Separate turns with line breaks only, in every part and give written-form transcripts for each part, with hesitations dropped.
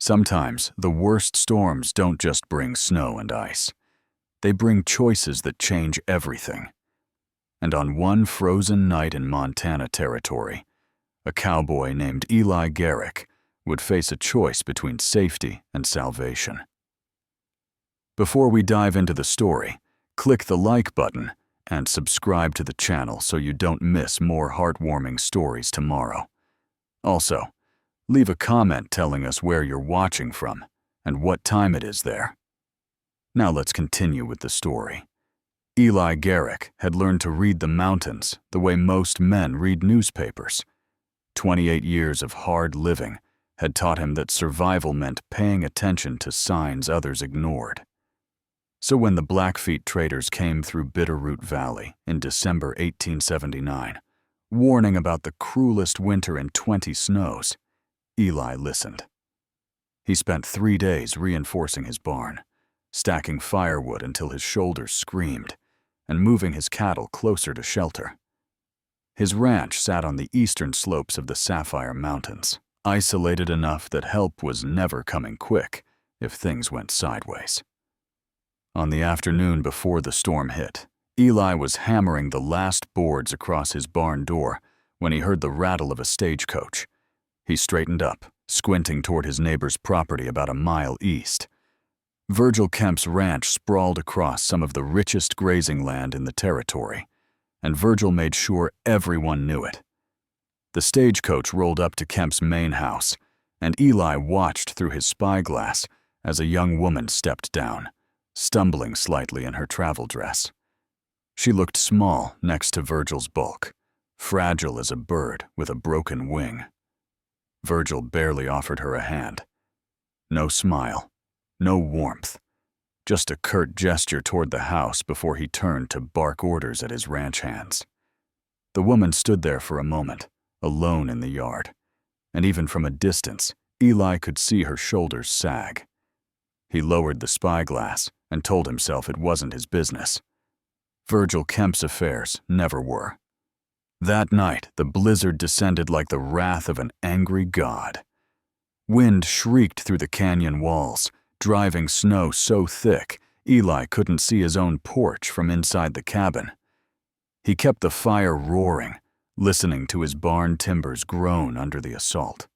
Sometimes the worst storms don't just bring snow and ice. They bring choices that change everything. And on one frozen night in Montana territory, a cowboy named Eli Garrick would face a choice between safety and salvation. Before we dive into the story, click the like button and subscribe to the channel so you don't miss more heartwarming stories tomorrow. Also, leave a comment telling us where you're watching from and what time it is there. Now let's continue with the story. Eli Garrick had learned to read the mountains the way most men read newspapers. 28 years of hard living had taught him that survival meant paying attention to signs others ignored. So when the Blackfeet traders came through Bitterroot Valley in December 1879, warning about the cruelest winter in 20 snows, Eli listened. He spent 3 days reinforcing his barn, stacking firewood until his shoulders screamed, and moving his cattle closer to shelter. His ranch sat on the eastern slopes of the Sapphire Mountains, isolated enough that help was never coming quick if things went sideways. On the afternoon before the storm hit, Eli was hammering the last boards across his barn door when he heard the rattle of a stagecoach. He straightened up, squinting toward his neighbor's property about a mile east. Virgil Kemp's ranch sprawled across some of the richest grazing land in the territory, and Virgil made sure everyone knew it. The stagecoach rolled up to Kemp's main house, and Eli watched through his spyglass as a young woman stepped down, stumbling slightly in her travel dress. She looked small next to Virgil's bulk, fragile as a bird with a broken wing. Virgil barely offered her a hand. No smile, no warmth, just a curt gesture toward the house before he turned to bark orders at his ranch hands. The woman stood there for a moment, alone in the yard, and even from a distance, Eli could see her shoulders sag. He lowered the spyglass and told himself it wasn't his business. Virgil Kemp's affairs never were. That night, the blizzard descended like the wrath of an angry god. Wind shrieked through the canyon walls, driving snow so thick Eli couldn't see his own porch from inside the cabin. He kept the fire roaring, listening to his barn timbers groan under the assault.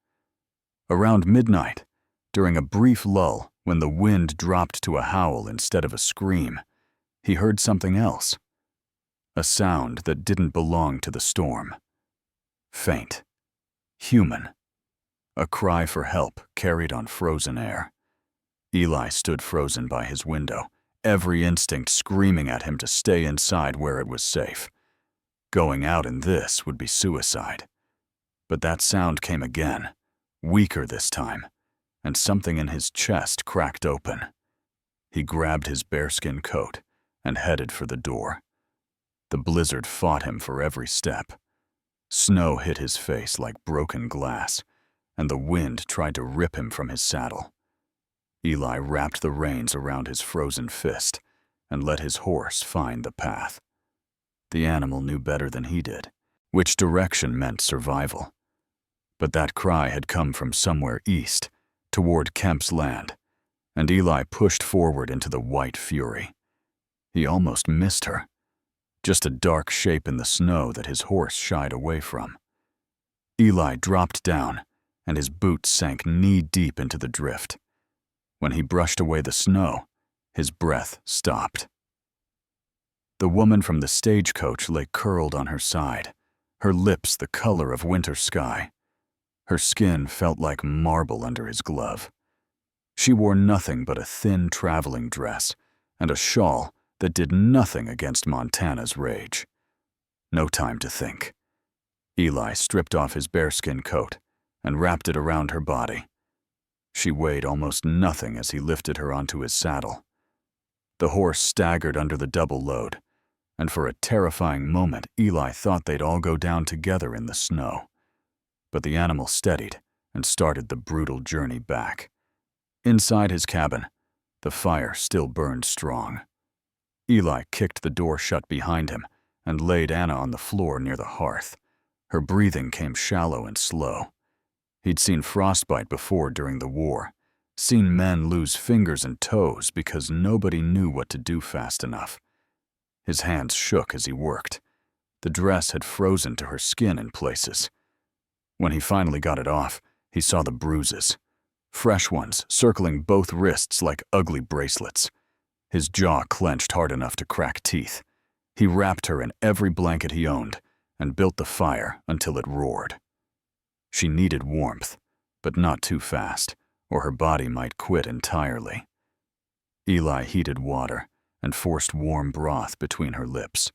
Around midnight, during a brief lull when the wind dropped to a howl instead of a scream, he heard something else. A sound that didn't belong to the storm. Faint. Human. A cry for help carried on frozen air. Eli stood frozen by his window, every instinct screaming at him to stay inside where it was safe. Going out in this would be suicide. But that sound came again, weaker this time, and something in his chest cracked open. He grabbed his bearskin coat and headed for the door. The blizzard fought him for every step. Snow hit his face like broken glass, and the wind tried to rip him from his saddle. Eli wrapped the reins around his frozen fist and let his horse find the path. The animal knew better than he did, which direction meant survival. But that cry had come from somewhere east, toward Kemp's land, and Eli pushed forward into the white fury. He almost missed her, just a dark shape in the snow that his horse shied away from. Eli dropped down, and his boots sank knee-deep into the drift. When he brushed away the snow, his breath stopped. The woman from the stagecoach lay curled on her side, her lips the color of winter sky. Her skin felt like marble under his glove. She wore nothing but a thin traveling dress and a shawl that did nothing against Montana's rage. No time to think. Eli stripped off his bearskin coat and wrapped it around her body. She weighed almost nothing as he lifted her onto his saddle. The horse staggered under the double load, and for a terrifying moment Eli thought they'd all go down together in the snow. But the animal steadied and started the brutal journey back. Inside his cabin, the fire still burned strong. Eli kicked the door shut behind him and laid Anna on the floor near the hearth. Her breathing came shallow and slow. He'd seen frostbite before during the war, seen men lose fingers and toes because nobody knew what to do fast enough. His hands shook as he worked. The dress had frozen to her skin in places. When he finally got it off, he saw the bruises, fresh ones circling both wrists like ugly bracelets. His jaw clenched hard enough to crack teeth. He wrapped her in every blanket he owned and built the fire until it roared. She needed warmth, but not too fast, or her body might quit entirely. Eli heated water and forced warm broth between her lips,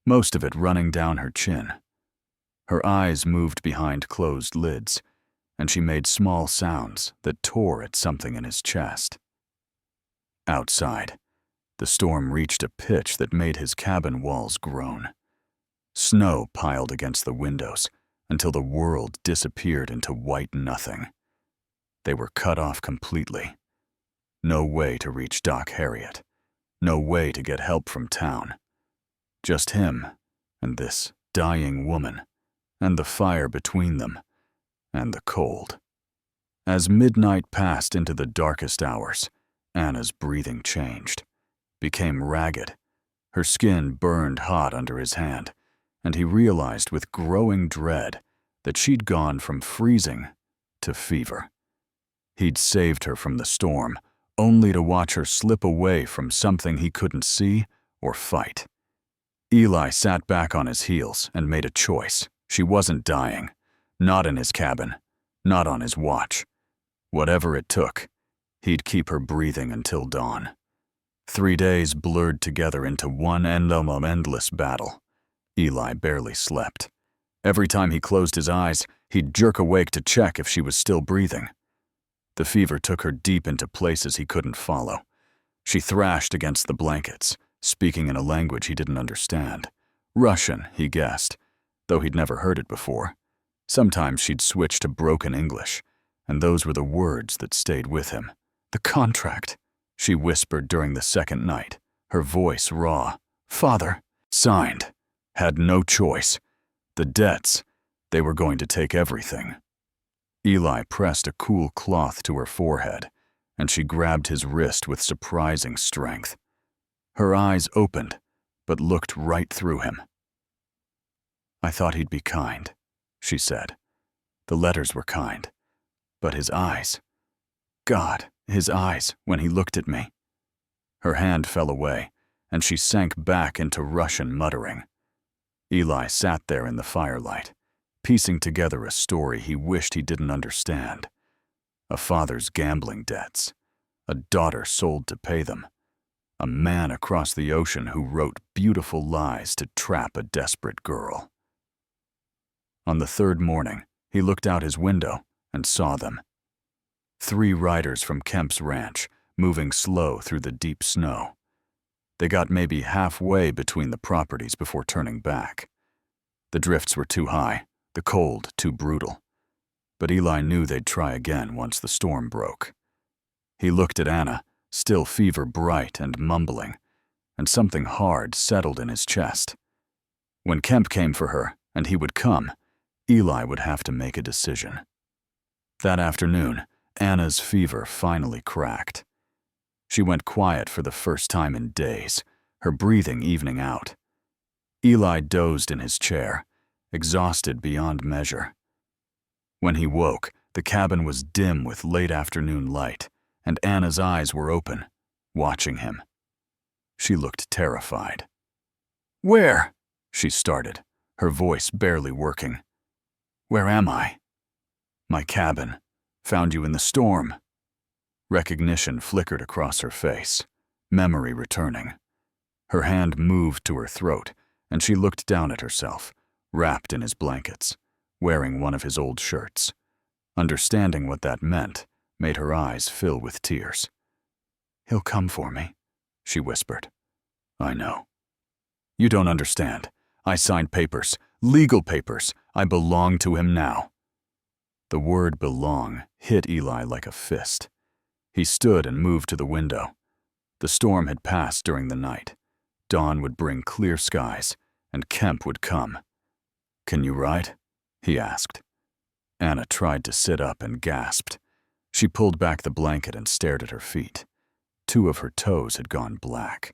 most of it running down her chin. Her eyes moved behind closed lids, and she made small sounds that tore at something in his chest. Outside, the storm reached a pitch that made his cabin walls groan. Snow piled against the windows until the world disappeared into white nothing. They were cut off completely. No way to reach Doc Harriet. No way to get help from town. Just him and this dying woman, and the fire between them, and the cold. As midnight passed into the darkest hours, Anna's breathing changed, became ragged. Her skin burned hot under his hand, and he realized with growing dread that she'd gone from freezing to fever. He'd saved her from the storm, only to watch her slip away from something he couldn't see or fight. Eli sat back on his heels and made a choice. She wasn't dying. Not in his cabin. Not on his watch. Whatever it took, he'd keep her breathing until dawn. 3 days blurred together into one endless battle. Eli barely slept. Every time he closed his eyes, he'd jerk awake to check if she was still breathing. The fever took her deep into places he couldn't follow. She thrashed against the blankets, speaking in a language he didn't understand. Russian, he guessed, though he'd never heard it before. Sometimes she'd switch to broken English, and those were the words that stayed with him. "The contract," she whispered during the second night, her voice raw. "Father." Signed. Had no choice. The debts, they were going to take everything. Eli pressed a cool cloth to her forehead, and she grabbed his wrist with surprising strength. Her eyes opened, but looked right through him. "I thought he'd be kind," she said. "The letters were kind. But his eyes. God, his eyes, when he looked at me." Her hand fell away, and she sank back into Russian muttering. Eli sat there in the firelight, piecing together a story he wished he didn't understand. A father's gambling debts, a daughter sold to pay them, a man across the ocean who wrote beautiful lies to trap a desperate girl. On the third morning, he looked out his window and saw them. 3 riders from Kemp's ranch, moving slow through the deep snow. They got maybe halfway between the properties before turning back. The drifts were too high, the cold too brutal. But Eli knew they'd try again once the storm broke. He looked at Anna, still fever-bright and mumbling, and something hard settled in his chest. When Kemp came for her, and he would come, Eli would have to make a decision. That afternoon, Anna's fever finally cracked. She went quiet for the first time in days, her breathing evening out. Eli dozed in his chair, exhausted beyond measure. When he woke, the cabin was dim with late afternoon light, and Anna's eyes were open, watching him. She looked terrified. "Where?" she started, her voice barely working. "Where am I?" "My cabin. Found you in the storm." Recognition flickered across her face, memory returning. Her hand moved to her throat, and she looked down at herself, wrapped in his blankets, wearing one of his old shirts. Understanding what that meant made her eyes fill with tears. "He'll come for me," she whispered. "I know. You don't understand. I signed papers, legal papers. I belong to him now." The word belong hit Eli like a fist. He stood and moved to the window. The storm had passed during the night. Dawn would bring clear skies, and Kemp would come. "Can you ride?" he asked. Anna tried to sit up and gasped. She pulled back the blanket and stared at her feet. 2 of her toes had gone black.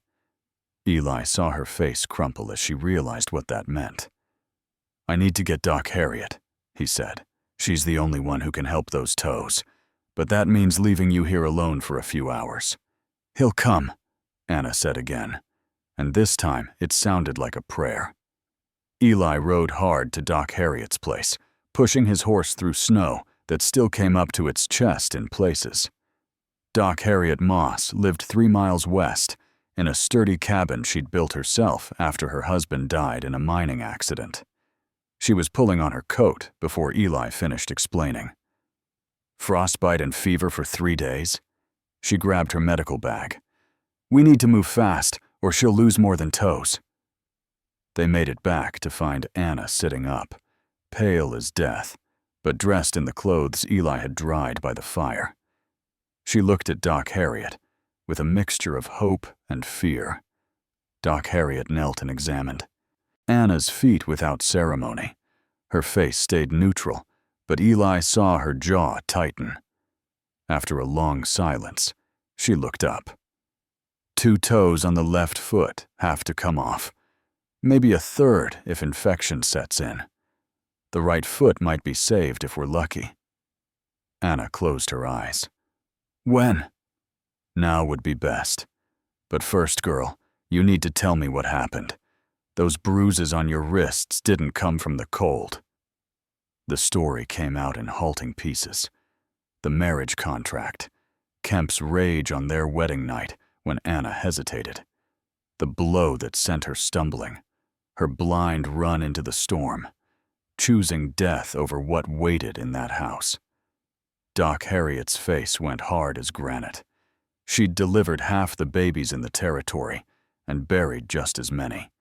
Eli saw her face crumple as she realized what that meant. "I need to get Doc Harriet," he said. "She's the only one who can help those toes, but that means leaving you here alone for a few hours." "He'll come," Anna said again, and this time it sounded like a prayer. Eli rode hard to Doc Harriet's place, pushing his horse through snow that still came up to its chest in places. Doc Harriet Moss lived 3 miles west, in a sturdy cabin she'd built herself after her husband died in a mining accident. She was pulling on her coat before Eli finished explaining. "Frostbite and fever for 3 days?" She grabbed her medical bag. "We need to move fast, or she'll lose more than toes." They made it back to find Anna sitting up, pale as death, but dressed in the clothes Eli had dried by the fire. She looked at Doc Harriet with a mixture of hope and fear. Doc Harriet knelt and examined Anna's feet without ceremony. Her face stayed neutral, but Eli saw her jaw tighten. After a long silence, she looked up. 2 toes on the left foot have to come off. Maybe a third if infection sets in. The right foot might be saved if we're lucky. Anna closed her eyes. "When?" "Now would be best. But first, girl, you need to tell me what happened. Those bruises on your wrists didn't come from the cold." The story came out in halting pieces. The marriage contract, Kemp's rage on their wedding night when Anna hesitated, the blow that sent her stumbling, her blind run into the storm, choosing death over what waited in that house. Doc Harriet's face went hard as granite. She'd delivered half the babies in the territory and buried just as many.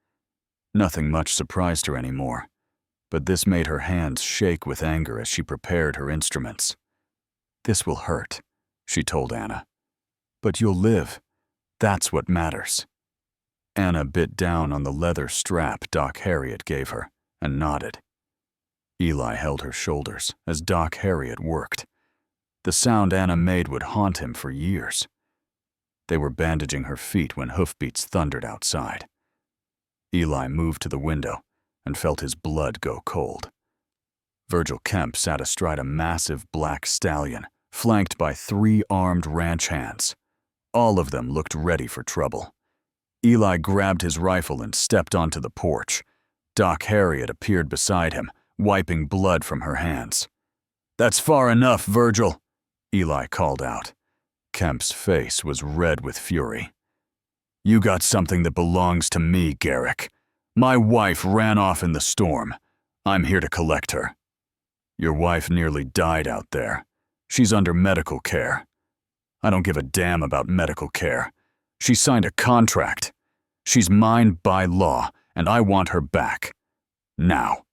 Nothing much surprised her anymore, but this made her hands shake with anger as she prepared her instruments. "This will hurt," she told Anna. "But you'll live. That's what matters." Anna bit down on the leather strap Doc Harriet gave her and nodded. Eli held her shoulders as Doc Harriet worked. The sound Anna made would haunt him for years. They were bandaging her feet when hoofbeats thundered outside. Eli moved to the window and felt his blood go cold. Virgil Kemp sat astride a massive black stallion, flanked by 3 armed ranch hands. All of them looked ready for trouble. Eli grabbed his rifle and stepped onto the porch. Doc Harriet appeared beside him, wiping blood from her hands. "That's far enough, Virgil," Eli called out. Kemp's face was red with fury. "You got something that belongs to me, Garrick. My wife ran off in the storm. I'm here to collect her." "Your wife nearly died out there. She's under medical care." "I don't give a damn about medical care. She signed a contract. She's mine by law, and I want her back. Now."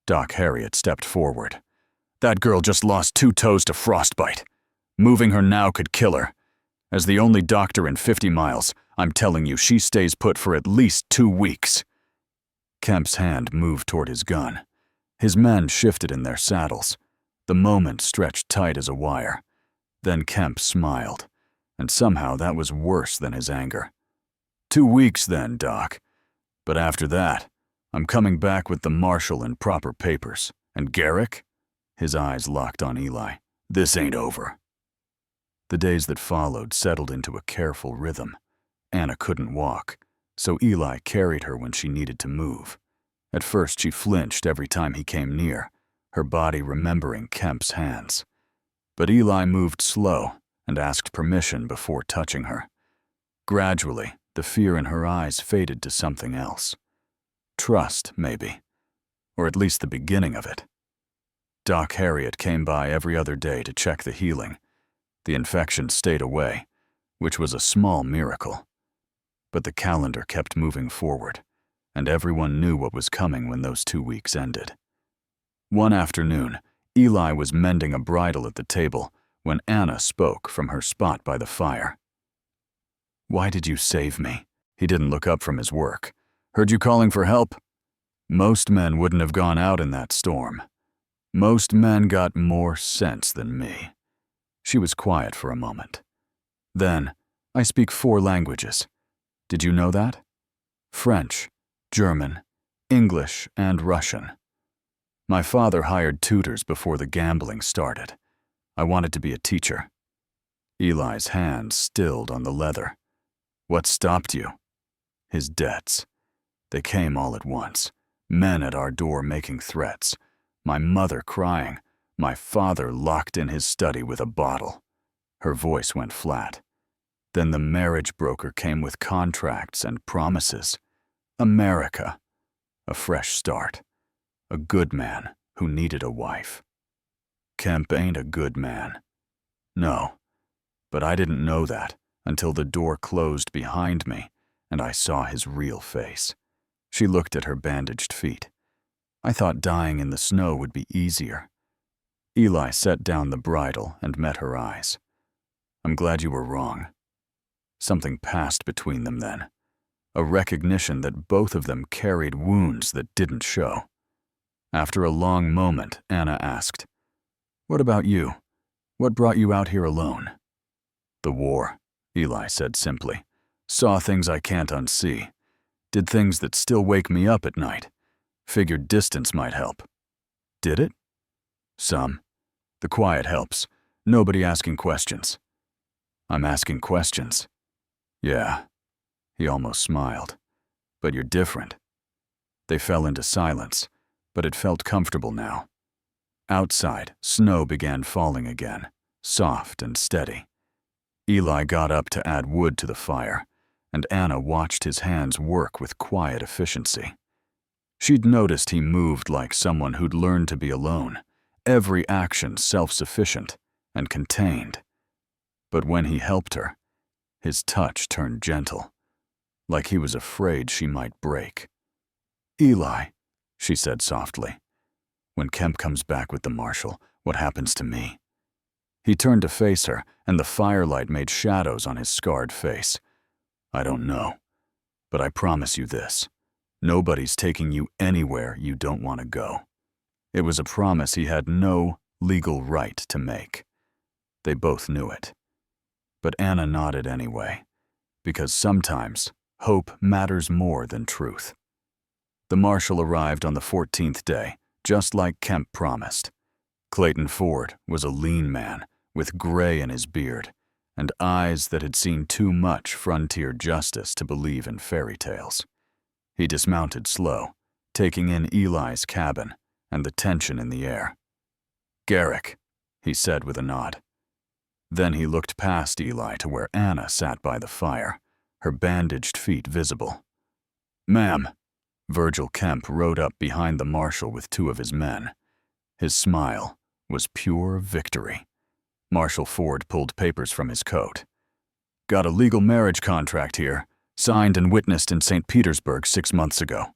Doc Harriet stepped forward. "That girl just lost 2 toes to frostbite. Moving her now could kill her. As the only doctor in 50 miles, I'm telling you she stays put for at least 2 weeks. Kemp's hand moved toward his gun. His men shifted in their saddles. The moment stretched tight as a wire. Then Kemp smiled, and somehow that was worse than his anger. 2 weeks then, Doc. But after that, I'm coming back with the marshal and proper papers. And Garrick? His eyes locked on Eli. This ain't over. The days that followed settled into a careful rhythm. Anna couldn't walk, so Eli carried her when she needed to move. At first she flinched every time he came near, her body remembering Kemp's hands. But Eli moved slow and asked permission before touching her. Gradually, the fear in her eyes faded to something else. Trust, maybe, or at least the beginning of it. Doc Harriet came by every other day to check the healing. The infection stayed away, which was a small miracle. But the calendar kept moving forward, and everyone knew what was coming when those 2 weeks ended. One afternoon, Eli was mending a bridle at the table when Anna spoke from her spot by the fire. "Why did you save me?" He didn't look up from his work. "Heard you calling for help?" "Most men wouldn't have gone out in that storm. Most men got more sense than me." She was quiet for a moment. Then, I speak 4 languages. Did you know that? French, German, English, and Russian. My father hired tutors before the gambling started. I wanted to be a teacher. Eli's hand stilled on the leather. What stopped you? His debts. They came all at once. Men at our door making threats. My mother crying. My father locked in his study with a bottle. Her voice went flat. Then the marriage broker came with contracts and promises. America. A fresh start. A good man who needed a wife. Kemp ain't a good man. No. But I didn't know that until the door closed behind me and I saw his real face. She looked at her bandaged feet. I thought dying in the snow would be easier. Eli set down the bridle and met her eyes. I'm glad you were wrong. Something passed between them then. A recognition that both of them carried wounds that didn't show. After a long moment, Anna asked, "What about you? What brought you out here alone?" "The war," Eli said simply. "Saw things I can't unsee. Did things that still wake me up at night. Figured distance might help." "Did it?" "Some. The quiet helps. Nobody asking questions." "I'm asking questions." "Yeah." He almost smiled. "But you're different." They fell into silence, but it felt comfortable now. Outside, snow began falling again, soft and steady. Eli got up to add wood to the fire, and Anna watched his hands work with quiet efficiency. She'd noticed he moved like someone who'd learned to be alone, every action self-sufficient and contained. But when he helped her, his touch turned gentle, like he was afraid she might break. "Eli," she said softly, "when Kemp comes back with the marshal, what happens to me?" He turned to face her, and the firelight made shadows on his scarred face. "I don't know, but I promise you this. Nobody's taking you anywhere you don't want to go." It was a promise he had no legal right to make. They both knew it. But Anna nodded anyway, because sometimes hope matters more than truth. The marshal arrived on the 14th day, just like Kemp promised. Clayton Ford was a lean man with gray in his beard and eyes that had seen too much frontier justice to believe in fairy tales. He dismounted slow, taking in Eli's cabin and the tension in the air. "Garrick," he said with a nod. Then he looked past Eli to where Anna sat by the fire, her bandaged feet visible. "Ma'am." Virgil Kemp rode up behind the marshal with 2 of his men. His smile was pure victory. Marshal Ford pulled papers from his coat. "Got a legal marriage contract here, signed and witnessed in St. Petersburg 6 months ago.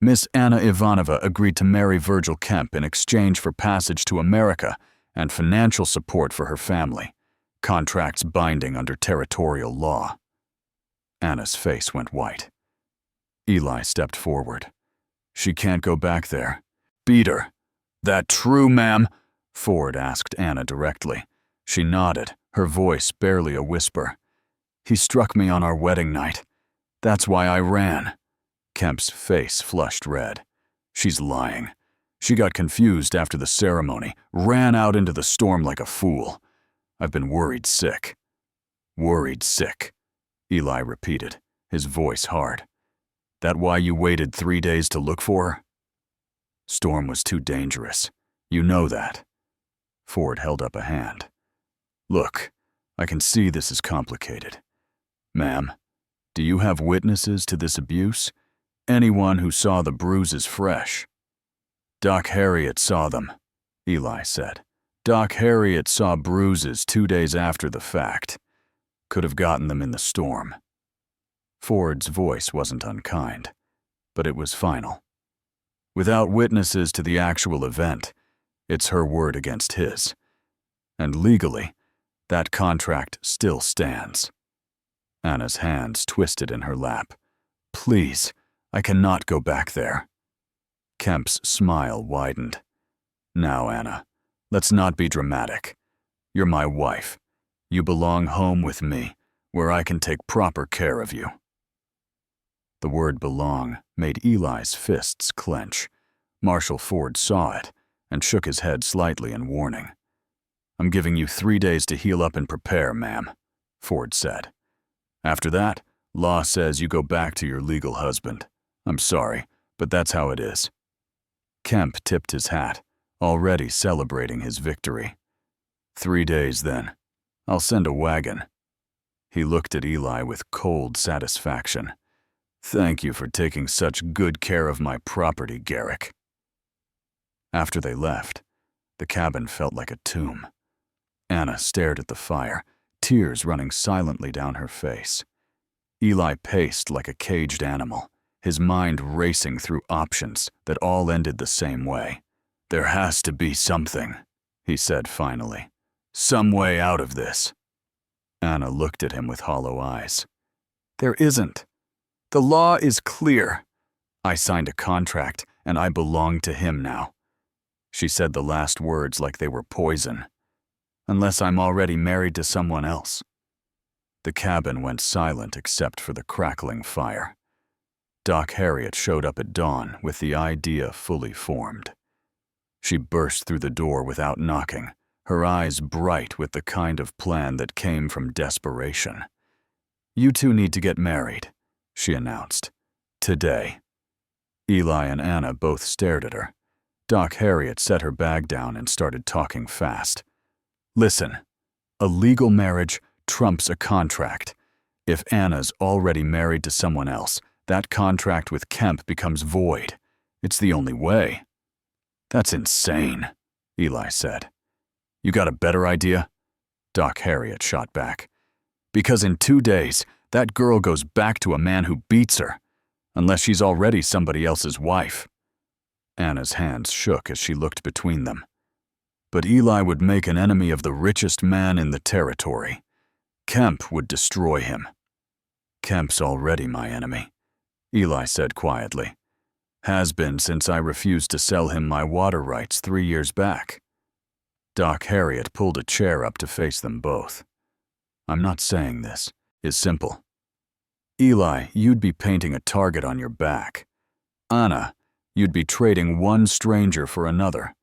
Miss Anna Ivanova agreed to marry Virgil Kemp in exchange for passage to America and financial support for her family. Contracts binding under territorial law." Anna's face went white. Eli stepped forward. "She can't go back there." "Beat her." "That true, ma'am?" Ford asked Anna directly. She nodded, her voice barely a whisper. "He struck me on our wedding night. That's why I ran." Kemp's face flushed red. "She's lying. She got confused after the ceremony, ran out into the storm like a fool. I've been worried sick." "Worried sick," Eli repeated, his voice hard. "That why you waited 3 days to look for her?" "Storm was too dangerous. You know that." Ford held up a hand. "Look, I can see this is complicated. Ma'am, do you have witnesses to this abuse? Anyone who saw the bruises fresh?" "Doc Harriet saw them," Eli said. "Doc Harriet saw bruises 2 days after the fact. Could have gotten them in the storm." Ford's voice wasn't unkind, but it was final. "Without witnesses to the actual event, it's her word against his. And legally, that contract still stands." Anna's hands twisted in her lap. "Please, I cannot go back there." Kemp's smile widened. "Now, Anna, let's not be dramatic. You're my wife. You belong home with me, where I can take proper care of you." The word belong made Eli's fists clench. Marshal Ford saw it and shook his head slightly in warning. "I'm giving you 3 days to heal up and prepare, ma'am," Ford said. "After that, law says you go back to your legal husband. I'm sorry, but that's how it is." Kemp tipped his hat, already celebrating his victory. 3 days, then. I'll send a wagon." He looked at Eli with cold satisfaction. "Thank you for taking such good care of my property, Garrick." After they left, the cabin felt like a tomb. Anna stared at the fire, tears running silently down her face. Eli paced like a caged animal, his mind racing through options that all ended the same way. "There has to be something," he said finally. "Some way out of this." Anna looked at him with hollow eyes. "There isn't. The law is clear. I signed a contract, and I belong to him now." She said the last words like they were poison. "Unless I'm already married to someone else." The cabin went silent except for the crackling fire. Doc Harriet showed up at dawn with the idea fully formed. She burst through the door without knocking, her eyes bright with the kind of plan that came from desperation. "You two need to get married," she announced. "Today." Eli and Anna both stared at her. Doc Harriet set her bag down and started talking fast. "Listen, a legal marriage trumps a contract. If Anna's already married to someone else, that contract with Kemp becomes void. It's the only way." "That's insane," Eli said. "You got a better idea?" Doc Harriet shot back. "Because in 2 days, that girl goes back to a man who beats her, unless she's already somebody else's wife." Anna's hands shook as she looked between them. "But Eli would make an enemy of the richest man in the territory. Kemp would destroy him." "Kemp's already my enemy," Eli said quietly. "Has been since I refused to sell him my water rights 3 years back." Doc Harriet pulled a chair up to face them both. "I'm not saying this. It's simple. Eli, you'd be painting a target on your back. Anna, you'd be trading one stranger for another.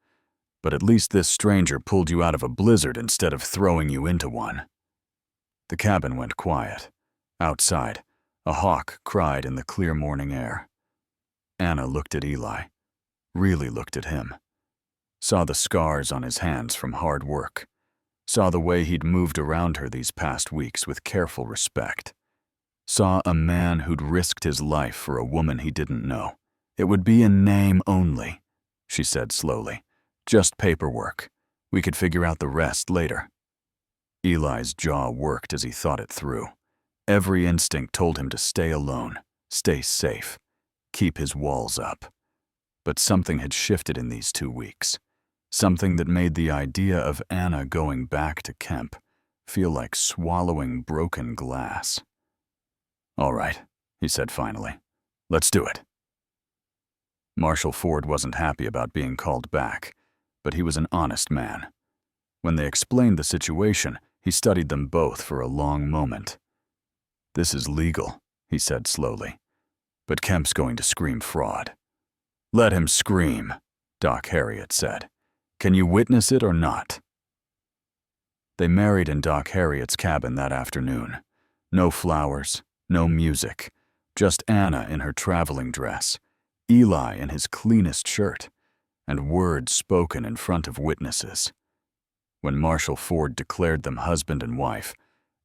But at least this stranger pulled you out of a blizzard instead of throwing you into one." The cabin went quiet. Outside, a hawk cried in the clear morning air. Anna looked at Eli, really looked at him. Saw the scars on his hands from hard work. Saw the way he'd moved around her these past weeks with careful respect. Saw a man who'd risked his life for a woman he didn't know. "It would be in name only," she said slowly. "Just paperwork. We could figure out the rest later." Eli's jaw worked as he thought it through. Every instinct told him to stay alone, stay safe, keep his walls up. But something had shifted in these 2 weeks. Something that made the idea of Anna going back to Kemp feel like swallowing broken glass. "All right," he said finally. "Let's do it." Marshal Ford wasn't happy about being called back, but he was an honest man. When they explained the situation, he studied them both for a long moment. "This is legal," he said slowly, "but Kemp's going to scream fraud." "Let him scream," Doc Harriet said. "Can you witness it or not?" They married in Doc Harriet's cabin that afternoon. No flowers, no music, just Anna in her traveling dress, Eli in his cleanest shirt, and words spoken in front of witnesses. When Marshal Ford declared them husband and wife,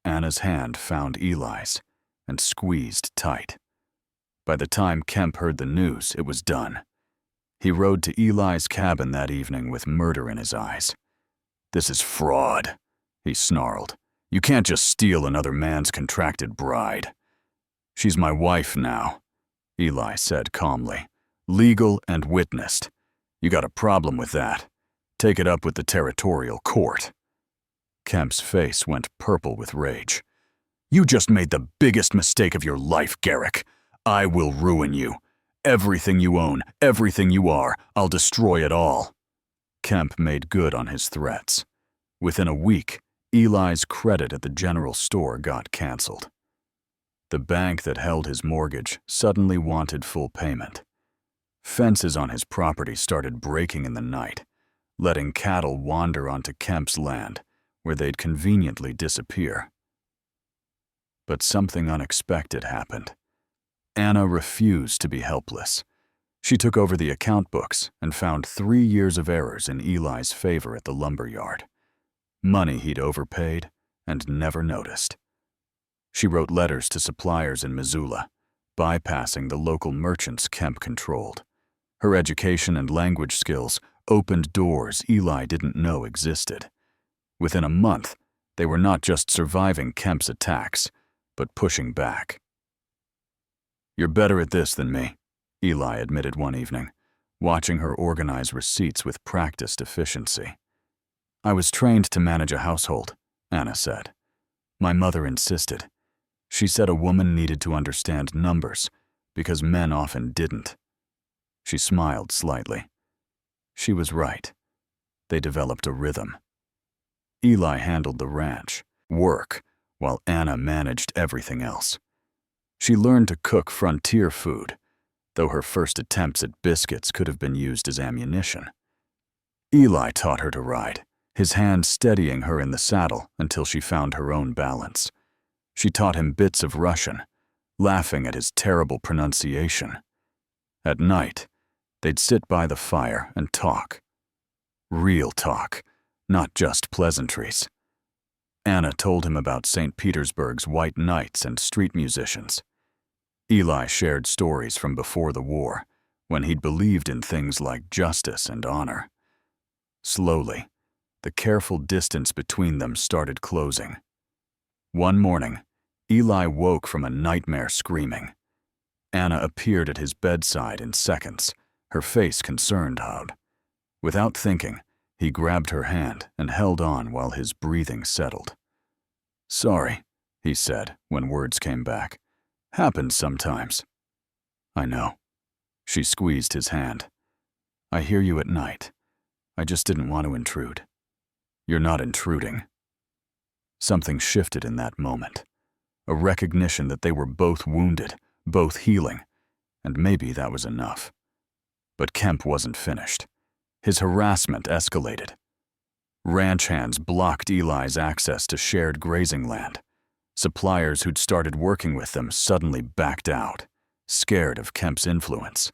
Anna's hand found Eli's and squeezed tight. By the time Kemp heard the news, it was done. He rode to Eli's cabin that evening with murder in his eyes. "This is fraud," he snarled. "You can't just steal another man's contracted bride." "She's my wife now," Eli said calmly. "Legal and witnessed. You got a problem with that? Take it up with the territorial court." Kemp's face went purple with rage. "You just made the biggest mistake of your life, Garrick. I will ruin you. Everything you own, everything you are, I'll destroy it all." Kemp made good on his threats. Within a week, Eli's credit at the general store got canceled. The bank that held his mortgage suddenly wanted full payment. Fences on his property started breaking in the night, letting cattle wander onto Kemp's land, where they'd conveniently disappear. But something unexpected happened. Anna refused to be helpless. She took over the account books and found 3 years of errors in Eli's favor at the lumber yard. Money he'd overpaid and never noticed. She wrote letters to suppliers in Missoula, bypassing the local merchants Kemp controlled. Her education and language skills opened doors Eli didn't know existed. Within a month, they were not just surviving Kemp's attacks, but pushing back. "You're better at this than me," Eli admitted one evening, watching her organize receipts with practiced efficiency. "I was trained to manage a household," Anna said. "My mother insisted. She said a woman needed to understand numbers because men often didn't." She smiled slightly. She was right. They developed a rhythm. Eli handled the ranch, work, while Anna managed everything else. She learned to cook frontier food, though her first attempts at biscuits could have been used as ammunition. Eli taught her to ride, his hand steadying her in the saddle until she found her own balance. She taught him bits of Russian, laughing at his terrible pronunciation. At night, they'd sit by the fire and talk. Real talk, not just pleasantries. Anna told him about St. Petersburg's white knights and street musicians. Eli shared stories from before the war, when he'd believed in things like justice and honor. Slowly, the careful distance between them started closing. One morning, Eli woke from a nightmare screaming. Anna appeared at his bedside in seconds, her face concerned. Without thinking, he grabbed her hand and held on while his breathing settled. "Sorry," he said when words came back. "Happens sometimes." "I know." She squeezed his hand. "I hear you at night. I just didn't want to intrude." "You're not intruding." Something shifted in that moment. A recognition that they were both wounded, both healing, and maybe that was enough. But Kemp wasn't finished. His harassment escalated. Ranch hands blocked Eli's access to shared grazing land. Suppliers who'd started working with them suddenly backed out, scared of Kemp's influence.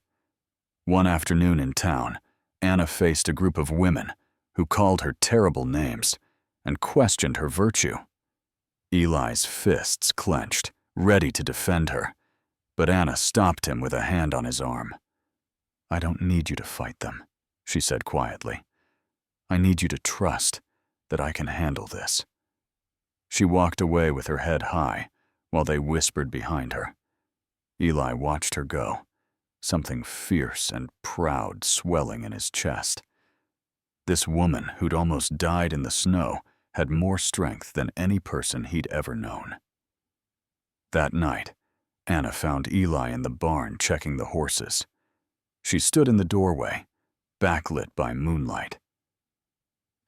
One afternoon in town, Anna faced a group of women who called her terrible names and questioned her virtue. Eli's fists clenched, ready to defend her, but Anna stopped him with a hand on his arm. "I don't need you to fight them," she said quietly. "I need you to trust that I can handle this." She walked away with her head high while they whispered behind her. Eli watched her go, something fierce and proud swelling in his chest. This woman who'd almost died in the snow had more strength than any person he'd ever known. That night, Anna found Eli in the barn checking the horses. She stood in the doorway, backlit by moonlight.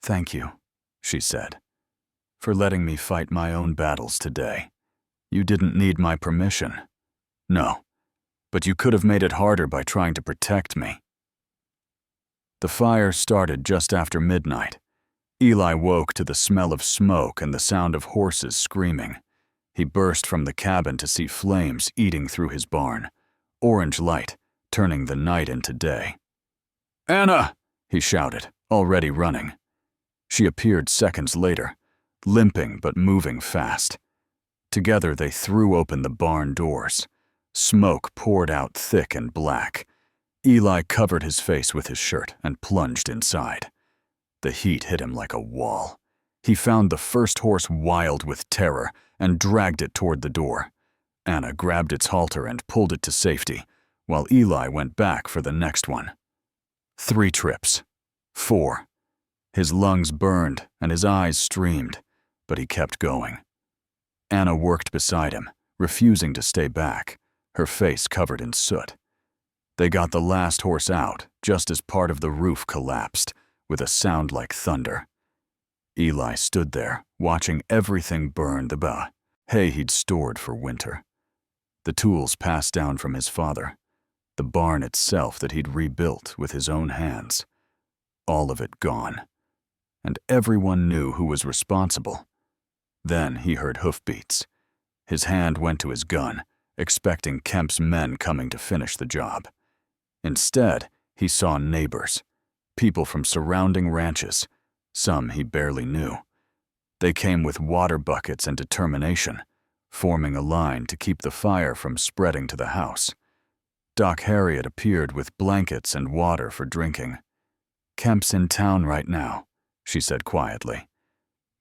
"Thank you," she said, "for letting me fight my own battles today. You didn't need my permission. No, but you could have made it harder by trying to protect me." The fire started just after midnight. Eli woke to the smell of smoke and the sound of horses screaming. He burst from the cabin to see flames eating through his barn, orange light turning the night into day. "Anna!" he shouted, already running. She appeared seconds later, limping but moving fast. Together they threw open the barn doors. Smoke poured out thick and black. Eli covered his face with his shirt and plunged inside. The heat hit him like a wall. He found the first horse wild with terror and dragged it toward the door. Anna grabbed its halter and pulled it to safety, while Eli went back for the next one. 3 trips. 4. His lungs burned and his eyes streamed, but he kept going. Anna worked beside him, refusing to stay back, her face covered in soot. They got the last horse out just as part of the roof collapsed, with a sound like thunder. Eli stood there, watching everything burn, the hay he'd stored for winter. The tools passed down from his father, the barn itself that he'd rebuilt with his own hands. All of it gone. And everyone knew who was responsible. Then he heard hoofbeats. His hand went to his gun, expecting Kemp's men coming to finish the job. Instead, he saw neighbors, people from surrounding ranches, some he barely knew. They came with water buckets and determination, forming a line to keep the fire from spreading to the house. Doc Harriet appeared with blankets and water for drinking. "Kemp's in town right now," she said quietly,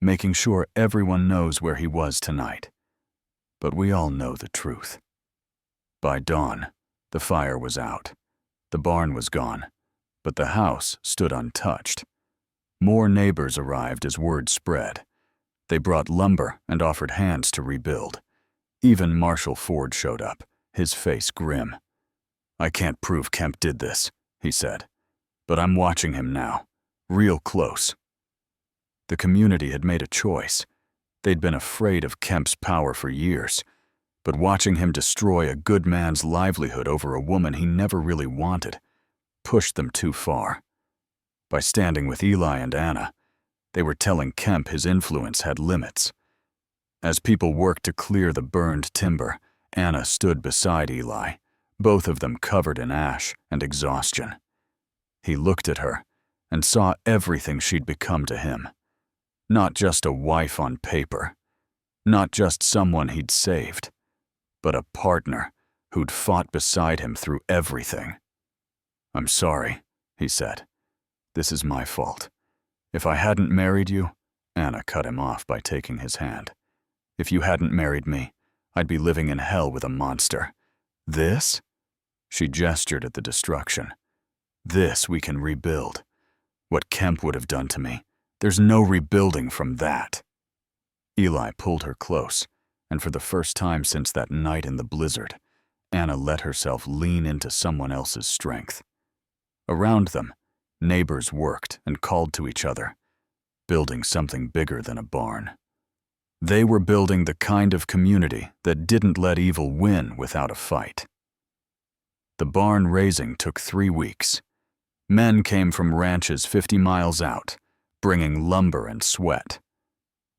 "making sure everyone knows where he was tonight. But we all know the truth." By dawn, the fire was out. The barn was gone, but the house stood untouched. More neighbors arrived as word spread. They brought lumber and offered hands to rebuild. Even Marshall Ford showed up, his face grim. "I can't prove Kemp did this," he said, "but I'm watching him now, real close." The community had made a choice. They'd been afraid of Kemp's power for years, but watching him destroy a good man's livelihood over a woman he never really wanted pushed them too far. By standing with Eli and Anna, they were telling Kemp his influence had limits. As people worked to clear the burned timber, Anna stood beside Eli, both of them covered in ash and exhaustion. He looked at her and saw everything she'd become to him. Not just a wife on paper, not just someone he'd saved, but a partner who'd fought beside him through everything. "I'm sorry," he said. "This is my fault. If I hadn't married you," Anna cut him off by taking his hand. "If you hadn't married me, I'd be living in hell with a monster. This?" She gestured at the destruction. "This we can rebuild. What Kemp would have done to me, there's no rebuilding from that." Eli pulled her close, and for the first time since that night in the blizzard, Anna let herself lean into someone else's strength. Around them, neighbors worked and called to each other, building something bigger than a barn. They were building the kind of community that didn't let evil win without a fight. The barn raising took 3 weeks. Men came from ranches 50 miles out, bringing lumber and sweat.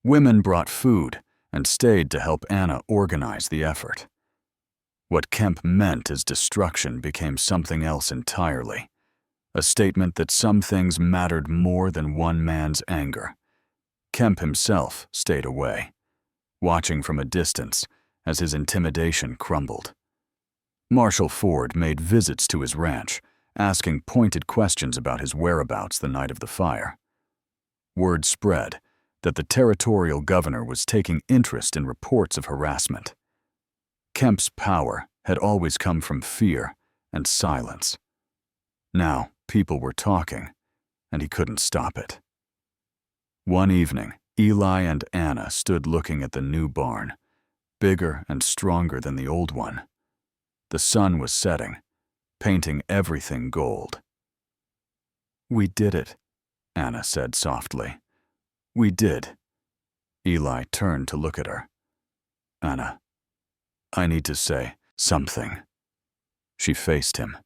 Women brought food and stayed to help Anna organize the effort. What Kemp meant as destruction became something else entirely, a statement that some things mattered more than one man's anger. Kemp himself stayed away, watching from a distance as his intimidation crumbled. Marshall Ford made visits to his ranch, asking pointed questions about his whereabouts the night of the fire. Word spread that the territorial governor was taking interest in reports of harassment. Kemp's power had always come from fear and silence. Now people were talking, and he couldn't stop it. One evening, Eli and Anna stood looking at the new barn, bigger and stronger than the old one. The sun was setting, painting everything gold. "We did it," Anna said softly. "We did." Eli turned to look at her. "Anna, I need to say something." She faced him,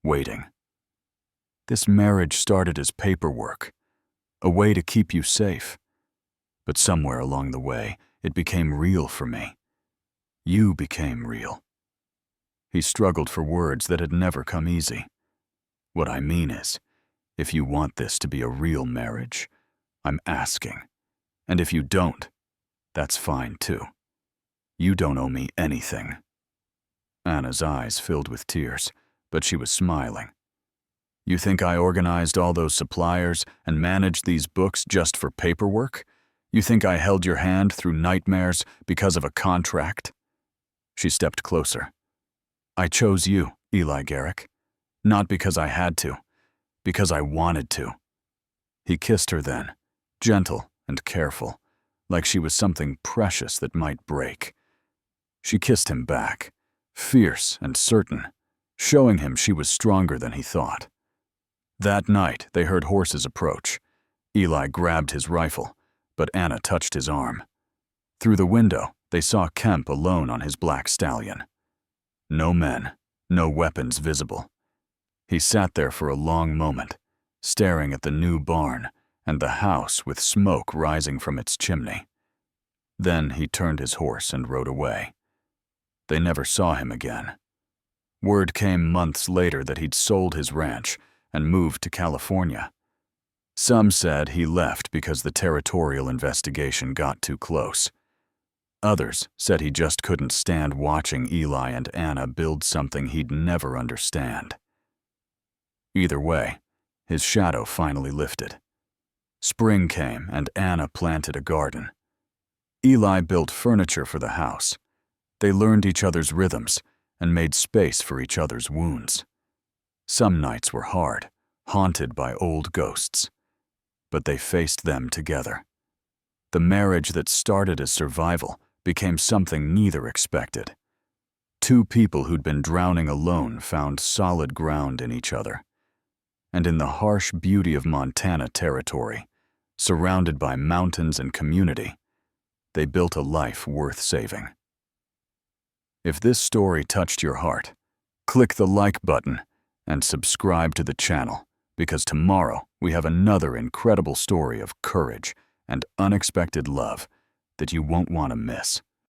waiting. "This marriage started as paperwork, a way to keep you safe. But somewhere along the way, it became real for me. You became real." He struggled for words that had never come easy. "What I mean is, if you want this to be a real marriage, I'm asking. And if you don't, that's fine too. You don't owe me anything." Anna's eyes filled with tears, but she was smiling. "You think I organized all those suppliers and managed these books just for paperwork? You think I held your hand through nightmares because of a contract?" She stepped closer. "I chose you, Eli Garrick. Not because I had to, because I wanted to." He kissed her then, gentle and careful, like she was something precious that might break. She kissed him back, fierce and certain, showing him she was stronger than he thought. That night, they heard horses approach. Eli grabbed his rifle, but Anna touched his arm. Through the window, they saw Kemp alone on his black stallion. No men, no weapons visible. He sat there for a long moment, staring at the new barn and the house with smoke rising from its chimney. Then he turned his horse and rode away. They never saw him again. Word came months later that he'd sold his ranch and moved to California. Some said he left because the territorial investigation got too close. Others said he just couldn't stand watching Eli and Anna build something he'd never understand. Either way, his shadow finally lifted. Spring came and Anna planted a garden. Eli built furniture for the house. They learned each other's rhythms and made space for each other's wounds. Some nights were hard, haunted by old ghosts. But they faced them together. The marriage that started as survival became something neither expected. Two people who'd been drowning alone found solid ground in each other. And in the harsh beauty of Montana territory, surrounded by mountains and community, they built a life worth saving. If this story touched your heart, click the like button and subscribe to the channel, because tomorrow we have another incredible story of courage and unexpected love that you won't want to miss.